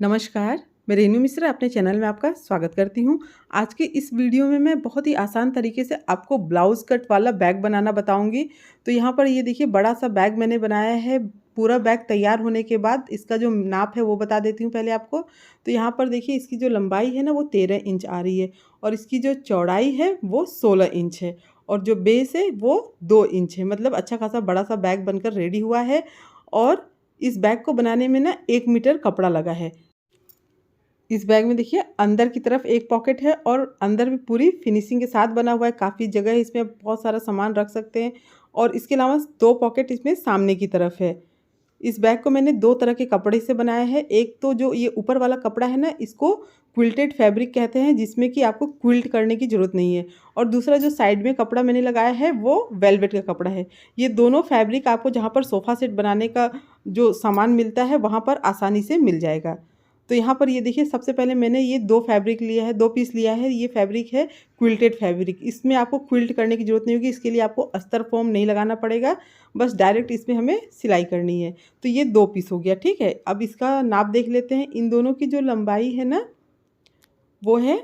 नमस्कार, मैं रेनू मिश्रा अपने चैनल में आपका स्वागत करती हूँ। आज के इस वीडियो में मैं बहुत ही आसान तरीके से आपको ब्लाउज़ कट वाला बैग बनाना बताऊँगी। तो यहाँ पर ये देखिए बड़ा-सा बैग मैंने बनाया है। पूरा बैग तैयार होने के बाद इसका जो नाप है वो बता देती हूँ पहले आपको। तो यहाँ पर देखिए इसकी जो लंबाई है ना वो 13 इंच आ रही है और इसकी जो चौड़ाई है वो 16 इंच है और जो बेस है वो 2 इंच है। मतलब अच्छा खासा बड़ा-सा बैग बनकर रेडी हुआ है और इस बैग को बनाने में ना 1 मीटर कपड़ा लगा है। इस बैग में देखिए अंदर की तरफ एक पॉकेट है और अंदर भी पूरी फिनिशिंग के साथ बना हुआ है। काफ़ी जगह है, इसमें बहुत सारा सामान रख सकते हैं और इसके अलावा 2 पॉकेट इसमें सामने की तरफ है। इस बैग को मैंने 2 तरह के कपड़े से बनाया है। एक तो जो ये ऊपर वाला कपड़ा है ना, इसको क्विल्टेड फैब्रिक कहते हैं, जिसमें कि आपको क्विल्ट करने की ज़रूरत नहीं है। और दूसरा जो साइड में कपड़ा मैंने लगाया है वो वेलवेट का कपड़ा है। ये दोनों फैब्रिक आपको जहाँ पर सोफ़ा सेट बनाने का जो सामान मिलता है वहाँ पर आसानी से मिल जाएगा। तो यहाँ पर ये देखिए सबसे पहले मैंने ये 2 फैब्रिक लिया है, 2 पीस लिया है। ये फैब्रिक है क्विल्टेड फैब्रिक। इसमें आपको क्विल्ट करने की ज़रूरत नहीं होगी, इसके लिए आपको अस्तर फ़ोम नहीं लगाना पड़ेगा, बस डायरेक्ट इसमें हमें सिलाई करनी है। तो ये 2 पीस हो गया, ठीक है। अब इसका नाप देख लेते हैं। इन दोनों की जो लंबाई है ना वो है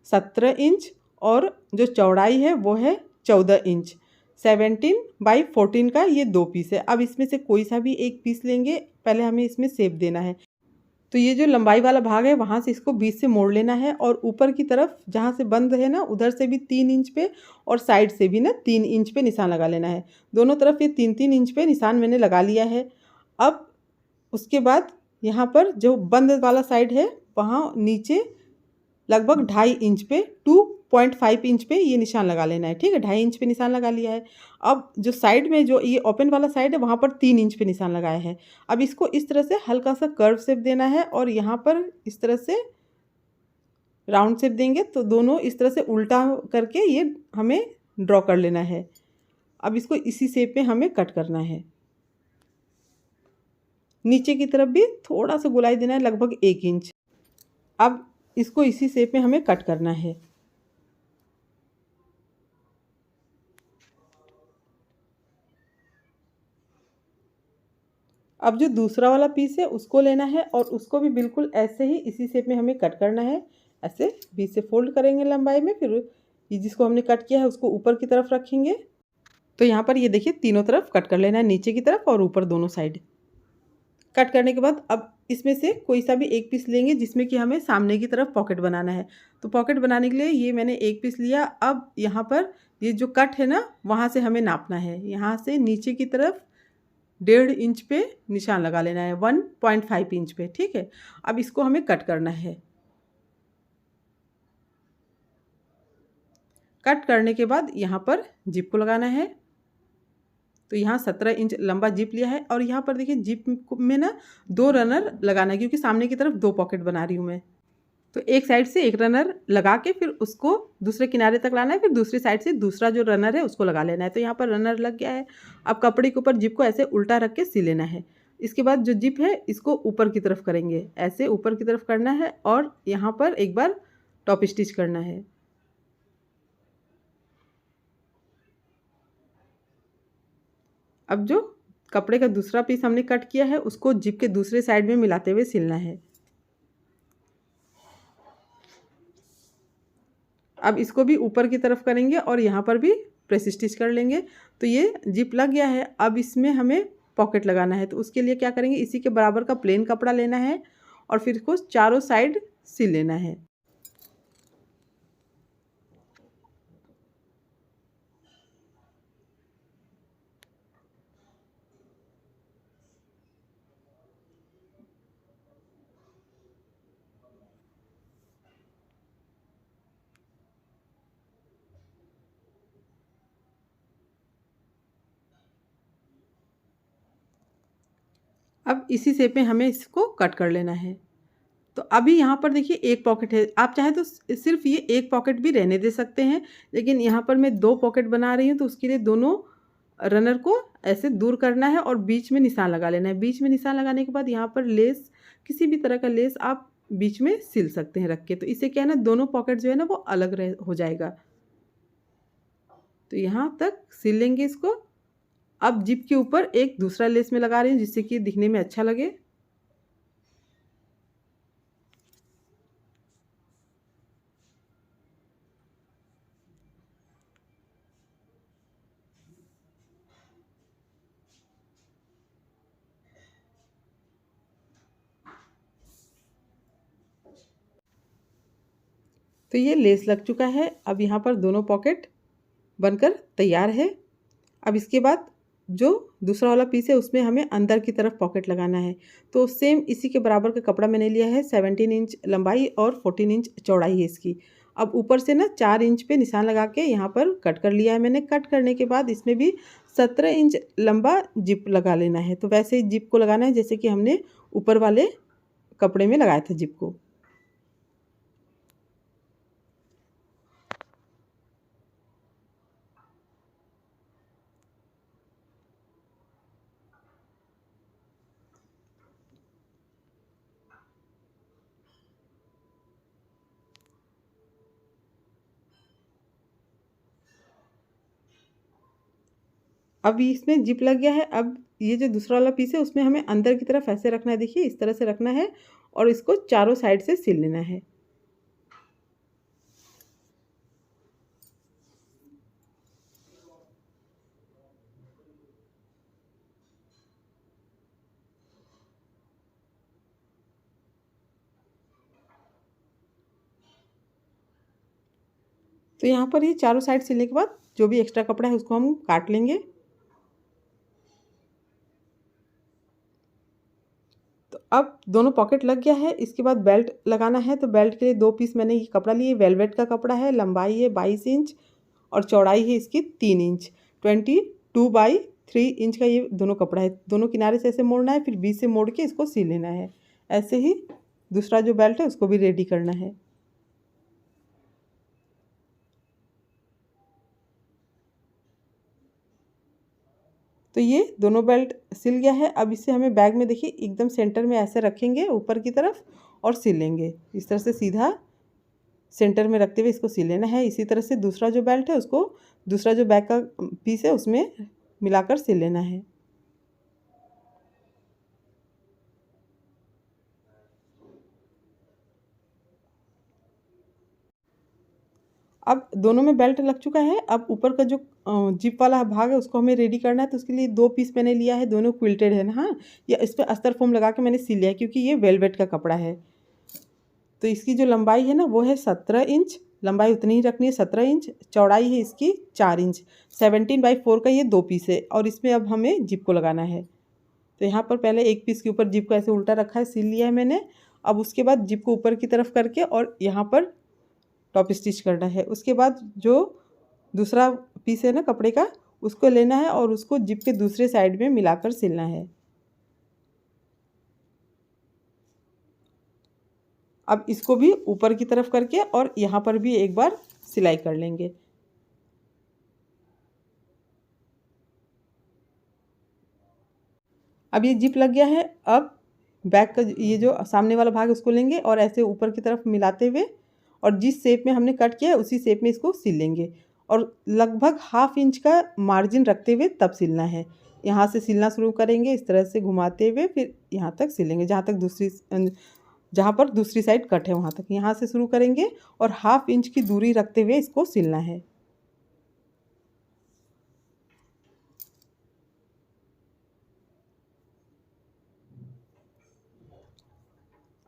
17 इंच और जो चौड़ाई है वो है 14 इंच। 17/14 का ये 2 पीस है। अब इसमें से कोई सा भी एक पीस लेंगे, पहले हमें इसमें शेप देना है। तो ये जो लंबाई वाला भाग है वहाँ से इसको बीच से मोड़ लेना है और ऊपर की तरफ जहाँ से बंद है ना उधर से भी 3 इंच पे और साइड से भी ना 3 इंच पे निशान लगा लेना है। दोनों तरफ ये 3-3 इंच पे निशान मैंने लगा लिया है। अब उसके बाद यहाँ पर जो बंद वाला साइड है वहाँ नीचे लगभग 2.5 इंच पे 2.5 इंच पे ये निशान लगा लेना है, ठीक है। 2.5 इंच पे निशान लगा लिया है। अब जो साइड में जो ये ओपन वाला साइड है वहाँ पर 3 इंच पे निशान लगाया है। अब इसको इस तरह से हल्का सा कर्व शेप देना है और यहाँ पर इस तरह से राउंड शेप देंगे तो दोनों इस तरह से उल्टा करके ये हमें ड्रॉ कर लेना है। अब इसको इसी शेप में हमें कट करना है। नीचे की तरफ भी थोड़ा सा गोलाई देना है, लगभग 1 इंच। अब इसको इसी शेप में हमें कट करना है। अब जो दूसरा वाला पीस है उसको लेना है और उसको भी बिल्कुल ऐसे ही इसी शेप में हमें कट करना है। ऐसे बीच से फोल्ड करेंगे लंबाई में, फिर ये जिसको हमने कट किया है उसको ऊपर की तरफ रखेंगे। तो यहाँ पर ये देखिए तीनों तरफ कट कर लेना है, नीचे की तरफ और ऊपर दोनों साइड। कट करने के बाद अब इसमें से कोई सा भी एक पीस लेंगे जिसमें कि हमें सामने की तरफ पॉकेट बनाना है। तो पॉकेट बनाने के लिए ये मैंने एक पीस लिया। अब यहाँ पर ये जो कट है ना वहाँ से हमें नापना है। यहाँ से नीचे की तरफ 1.5 इंच पे निशान लगा लेना है, 1.5 इंच पे, ठीक है। अब इसको हमें कट करना है। कट करने के बाद यहाँ पर जिप को लगाना है। तो यहाँ 17 इंच लंबा जिप लिया है और यहाँ पर देखिए जिप में ना 2 रनर लगाना है, क्योंकि सामने की तरफ 2 पॉकेट बना रही हूँ मैं। तो एक साइड से एक रनर लगा के फिर उसको दूसरे किनारे तक लाना है, फिर दूसरी साइड से दूसरा जो रनर है उसको लगा लेना है। तो यहाँ पर रनर लग गया है। अब कपड़े के ऊपर जिप को ऐसे उल्टा रख के सी लेना है। इसके बाद जो जिप है इसको ऊपर की तरफ करेंगे, ऐसे ऊपर की तरफ करना है और यहाँ पर एक बार टॉप स्टिच करना है। अब जो कपड़े का दूसरा पीस हमने कट किया है उसको जिप के दूसरे साइड में मिलाते हुए सिलना है। अब इसको भी ऊपर की तरफ करेंगे और यहाँ पर भी प्रेस स्टिच कर लेंगे। तो ये जिप लग गया है। अब इसमें हमें पॉकेट लगाना है। तो उसके लिए क्या करेंगे, इसी के बराबर का प्लेन कपड़ा लेना है और फिर इसको चारों साइड सिल लेना है। अब इसी शेप में हमें इसको कट कर लेना है। तो अभी यहाँ पर देखिए एक पॉकेट है। आप चाहें तो सिर्फ ये एक पॉकेट भी रहने दे सकते हैं, लेकिन यहाँ पर मैं 2 पॉकेट बना रही हूँ तो उसके लिए दोनों रनर को ऐसे दूर करना है और बीच में निशान लगा लेना है। बीच में निशान लगाने के बाद यहाँ पर लेस, किसी भी तरह का लेस आप बीच में सिल सकते हैं रख के। तो इससे क्या है ना, दोनों पॉकेट जो है ना वो अलग रह हो जाएगा। तो यहाँ तक सिल लेंगे इसको। अब जिप के ऊपर एक दूसरा लेस में लगा रही हूँ जिससे कि दिखने में अच्छा लगे। तो ये लेस लग चुका है। अब यहाँ पर दोनों पॉकेट बनकर तैयार है। अब इसके बाद जो दूसरा वाला पीस है उसमें हमें अंदर की तरफ पॉकेट लगाना है। तो सेम इसी के बराबर का कपड़ा मैंने लिया है। 17 इंच लंबाई और 14 इंच चौड़ाई है इसकी। अब ऊपर से ना 4 इंच पे निशान लगा के यहाँ पर कट कर लिया है मैंने। कट करने के बाद इसमें भी 17 इंच लंबा जिप लगा लेना है। तो वैसे ही जिप को लगाना है जैसे कि हमने ऊपर वाले कपड़े में लगाया था जिप को। अब इसमें जिप लग गया है। अब ये जो दूसरा वाला पीस है उसमें हमें अंदर की तरफ ऐसे रखना है। देखिए इस तरह से रखना है और इसको चारों साइड से सिल लेना है। तो यहाँ पर ये चारों साइड सिलने के बाद जो भी एक्स्ट्रा कपड़ा है उसको हम काट लेंगे। तो अब दोनों पॉकेट लग गया है। इसके बाद बेल्ट लगाना है। तो बेल्ट के लिए 2 पीस मैंने ये कपड़ा लिए। वेलवेट का कपड़ा है। लंबाई है 22 इंच और चौड़ाई है इसकी 3 इंच। 22/3 इंच का ये दोनों कपड़ा है। दोनों किनारे से ऐसे मोड़ना है, फिर बीच से मोड़ के इसको सिल लेना है। ऐसे ही दूसरा जो बेल्ट है उसको भी रेडी करना है। तो ये दोनों बेल्ट सिल गया है। अब इसे हमें बैग में देखिए एकदम सेंटर में ऐसे रखेंगे ऊपर की तरफ और सिल लेंगे। इस तरह से सीधा सेंटर में रखते हुए इसको सिल लेना है। इसी तरह से दूसरा जो बेल्ट है उसको दूसरा जो बैग का पीस है उसमें मिलाकर सिल लेना है। अब दोनों में बेल्ट लग चुका है। अब ऊपर का जो जिप वाला भाग है उसको हमें रेडी करना है। तो उसके लिए 2 पीस मैंने लिया है। दोनों क्विल्टेड है ना। हाँ, या इस पर अस्तर फोम लगा के मैंने सिल लिया है क्योंकि ये वेलवेट का कपड़ा है। तो इसकी जो लंबाई है ना वो है 17 इंच। लंबाई उतनी ही रखनी है 17 इंच। चौड़ाई है इसकी 4 इंच। 17/4 का ये 2 पीस है और इसमें अब हमें जिप को लगाना है। तो यहाँ पर पहले एक पीस के ऊपर जिप को ऐसे उल्टा रखा है, सिल लिया है मैंने। अब उसके बाद जिप को ऊपर की तरफ करके और यहाँ पर टॉप स्टिच करना है। उसके बाद जो दूसरा पीस है ना कपड़े का उसको लेना है और उसको जिप के दूसरे साइड में मिलाकर सिलना है। अब इसको भी ऊपर की तरफ करके और यहाँ पर भी एक बार सिलाई कर लेंगे। अब ये जिप लग गया है। अब बैक का ये जो सामने वाला भाग है उसको लेंगे और ऐसे ऊपर की तरफ मिलाते हुए और जिस शेप में हमने कट किया है उसी शेप में इसको सिल लेंगे। और लगभग हाफ इंच का मार्जिन रखते हुए तब सिलना है। यहाँ से सिलना शुरू करेंगे इस तरह से घुमाते हुए, फिर यहाँ तक सिलेंगे जहाँ पर दूसरी साइड कट है वहाँ तक। यहाँ से शुरू करेंगे और हाफ इंच की दूरी रखते हुए इसको सिलना है।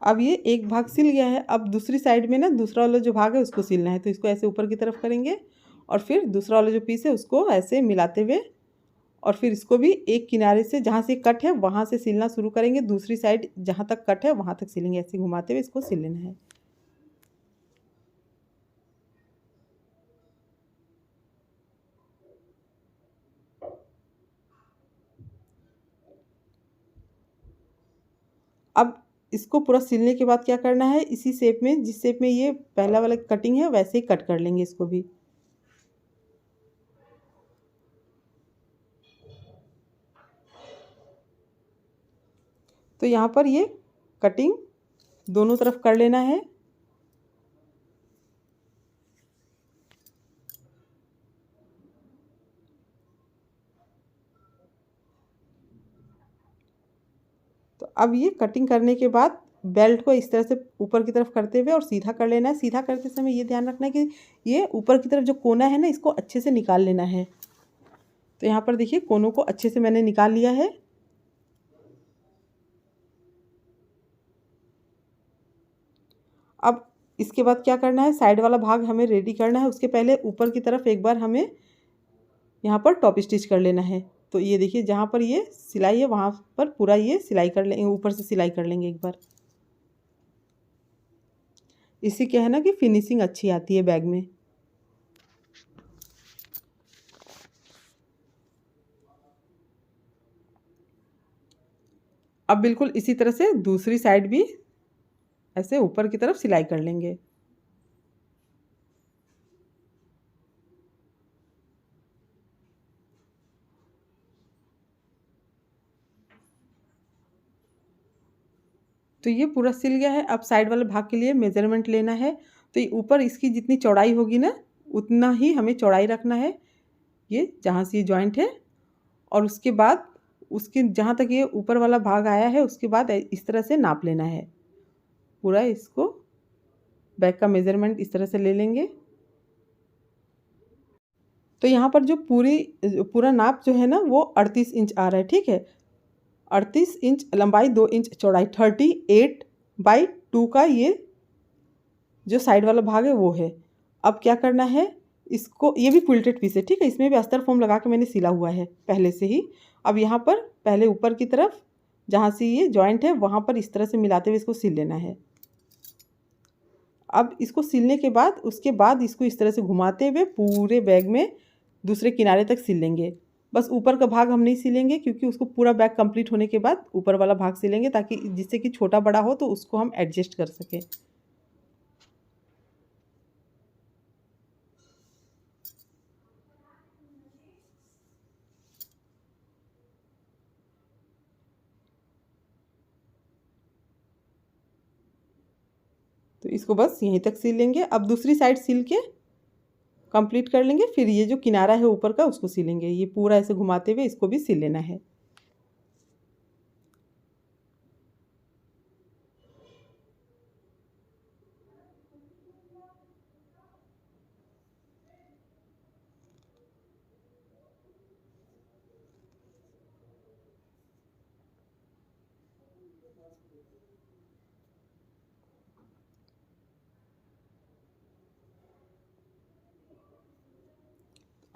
अब ये एक भाग सिल गया है। अब दूसरी साइड में ना दूसरा वाला जो भाग है उसको सिलना है। तो इसको ऐसे ऊपर की तरफ करेंगे और फिर दूसरा वाला जो पीस है उसको ऐसे मिलाते हुए और फिर इसको भी एक किनारे से जहाँ से कट है वहाँ से सिलना शुरू करेंगे। दूसरी साइड जहाँ तक कट है वहाँ तक सिलेंगे। ऐसे घुमाते हुए इसको सिल लेना है। अब इसको पूरा सिलने के बाद क्या करना है, इसी शेप में जिस शेप में ये पहला वाला कटिंग है वैसे ही कट कर लेंगे इसको भी। तो यहाँ पर ये कटिंग दोनों तरफ कर लेना है। तो अब ये कटिंग करने के बाद बेल्ट को इस तरह से ऊपर की तरफ करते हुए और सीधा कर लेना है। सीधा करते समय ये ध्यान रखना है कि ये ऊपर की तरफ जो कोना है ना इसको अच्छे से निकाल लेना है। तो यहाँ पर देखिए कोनों को अच्छे से मैंने निकाल लिया है। अब इसके बाद क्या करना है, साइड वाला भाग हमें रेडी करना है। उसके पहले ऊपर की तरफ एक बार हमें यहाँ पर टॉप स्टिच कर लेना है। तो ये देखिए जहाँ पर ये सिलाई है वहाँ पर पूरा ये सिलाई कर लेंगे, ऊपर से सिलाई कर लेंगे एक बार। इससे क्या है ना कि फिनिशिंग अच्छी आती है बैग में। अब बिल्कुल इसी तरह से दूसरी साइड भी ऐसे ऊपर की तरफ सिलाई कर लेंगे। तो ये पूरा सिल गया है। अब साइड वाले भाग के लिए मेज़रमेंट लेना है। तो ये ऊपर इसकी जितनी चौड़ाई होगी ना उतना ही हमें चौड़ाई रखना है, ये जहाँ से ये जॉइंट है। और उसके बाद उसके जहाँ तक ये ऊपर वाला भाग आया है उसके बाद इस तरह से नाप लेना है। पूरा इसको बैक का मेज़रमेंट इस तरह से ले लेंगे। तो यहाँ पर जो पूरा नाप जो है ना वो 38 इंच आ रहा है, ठीक है। 38 इंच लंबाई, 2 इंच चौड़ाई, 38/2 का ये जो साइड वाला भाग है वो है। अब क्या करना है, इसको, ये भी क्विल्टेड पीस है, ठीक है। इसमें भी अस्तर फोम लगा के मैंने सिला हुआ है पहले से ही। अब यहाँ पर पहले ऊपर की तरफ जहाँ से ये जॉइंट है वहाँ पर इस तरह से मिलाते हुए इसको सिल लेना है। अब इसको सिलने के बाद उसके बाद इसको इस तरह से घुमाते हुए पूरे बैग में दूसरे किनारे तक सिल लेंगे। बस ऊपर का भाग हम नहीं सिलेंगे क्योंकि उसको पूरा बैग कंप्लीट होने के बाद ऊपर वाला भाग सिलेंगे, ताकि जिससे कि छोटा बड़ा हो तो उसको हम एडजस्ट कर सकें। तो इसको बस यहीं तक सिल लेंगे। अब दूसरी साइड सिल के कंप्लीट कर लेंगे। फिर ये जो किनारा है ऊपर का उसको सिलेंगे। ये पूरा ऐसे घुमाते हुए इसको भी सिल लेना है।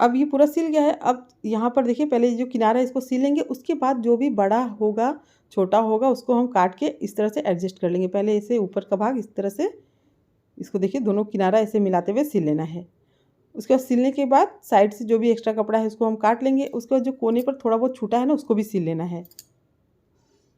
अब ये पूरा सिल गया है। अब यहाँ पर देखिए पहले जो किनारा है इसको सिलेंगे, उसके बाद जो भी बड़ा होगा छोटा होगा उसको हम काट के इस तरह से एडजस्ट कर लेंगे। पहले इसे ऊपर का भाग इस तरह से, इसको देखिए दोनों किनारा ऐसे मिलाते हुए सिल लेना है। उसके बाद सिलने के बाद साइड से जो भी एक्स्ट्रा कपड़ा है उसको हम काट लेंगे। उसके बाद जो कोने पर थोड़ा बहुत छूटा है ना उसको भी सिल लेना है।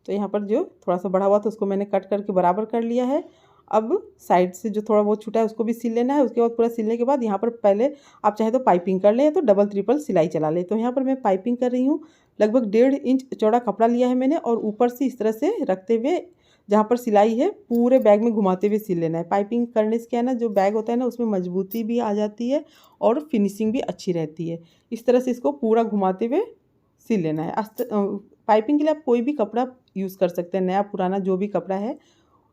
तो यहाँ पर जो थोड़ा सा बड़ा हुआ था उसको मैंने कट करके बराबर कर लिया है। अब साइड से जो थोड़ा बहुत छूटा है उसको भी सिल लेना है। उसके बाद पूरा सिलने के बाद यहाँ पर पहले आप चाहे तो पाइपिंग कर लें, तो डबल ट्रिपल सिलाई चला लें। तो यहाँ पर मैं पाइपिंग कर रही हूँ। लगभग 1.5 इंच चौड़ा कपड़ा लिया है मैंने और ऊपर से इस तरह से रखते हुए जहाँ पर सिलाई है पूरे बैग में घुमाते हुए सिल लेना है। पाइपिंग करने से क्या है ना, जो बैग होता है ना उसमें मजबूती भी आ जाती है और फिनिशिंग भी अच्छी रहती है। इस तरह से इसको पूरा घुमाते हुए सिल लेना है। पाइपिंग के लिए आप कोई भी कपड़ा यूज़ कर सकते हैं, नया पुराना जो भी कपड़ा है,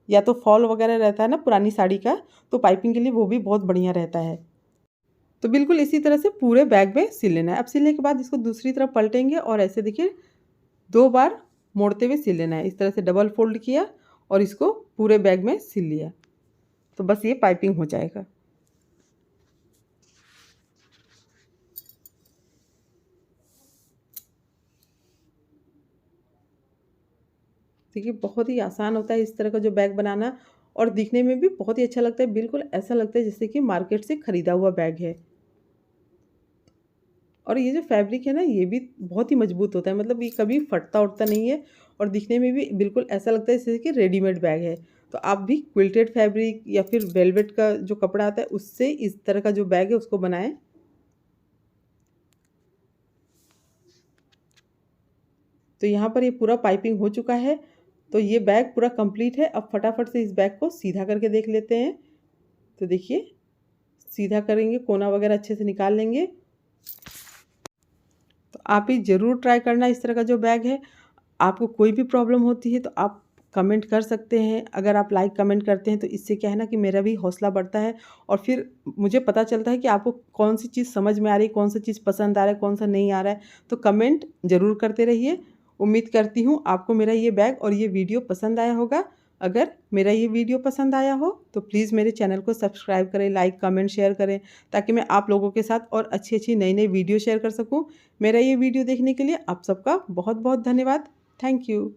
या तो फॉल वगैरह रहता है ना पुरानी साड़ी का, तो पाइपिंग के लिए वो भी बहुत बढ़िया रहता है। तो बिल्कुल इसी तरह से पूरे बैग में सिल लेना है। अब सिलने के बाद इसको दूसरी तरफ पलटेंगे और ऐसे देखिए 2 बार मोड़ते हुए सिल लेना है। इस तरह से डबल फोल्ड किया और इसको पूरे बैग में सिल लिया, तो बस ये पाइपिंग हो जाएगा। देखिए बहुत ही आसान होता है इस तरह का जो बैग बनाना, और दिखने में भी बहुत ही अच्छा लगता है। बिल्कुल ऐसा लगता है जैसे कि मार्केट से ख़रीदा हुआ बैग है। और ये जो फैब्रिक है ना ये भी बहुत ही मजबूत होता है, मतलब ये कभी फटता उटता नहीं है और दिखने में भी बिल्कुल ऐसा लगता है जैसे कि रेडीमेड बैग है। तो आप भी क्विल्टेड फैब्रिक या फिर वेलवेट का जो कपड़ा आता है उससे इस तरह का जो बैग है उसको बनाएं। तो यहाँ पर ये पूरा पाइपिंग हो चुका है। तो ये बैग पूरा कंप्लीट है। अब फटाफट से इस बैग को सीधा करके देख लेते हैं। तो देखिए सीधा करेंगे, कोना वगैरह अच्छे से निकाल लेंगे। तो आप ही ज़रूर ट्राई करना इस तरह का जो बैग है। आपको कोई भी प्रॉब्लम होती है तो आप कमेंट कर सकते हैं। अगर आप लाइक कमेंट करते हैं तो इससे क्या है ना कि मेरा भी हौसला बढ़ता है और फिर मुझे पता चलता है कि आपको कौन सी चीज़ समझ में आ रही है, कौन सी चीज़ पसंद आ रहा है, कौन सा नहीं आ रहा है। तो कमेंट ज़रूर करते रहिए। उम्मीद करती हूँ आपको मेरा ये बैग और ये वीडियो पसंद आया होगा। अगर मेरा ये वीडियो पसंद आया हो तो प्लीज़ मेरे चैनल को सब्सक्राइब करें, लाइक, कमेंट, शेयर करें, ताकि मैं आप लोगों के साथ और अच्छी-अच्छी नई-नई वीडियो शेयर कर सकूँ। मेरा ये वीडियो देखने के लिए आप सबका बहुत-बहुत धन्यवाद। Thank you.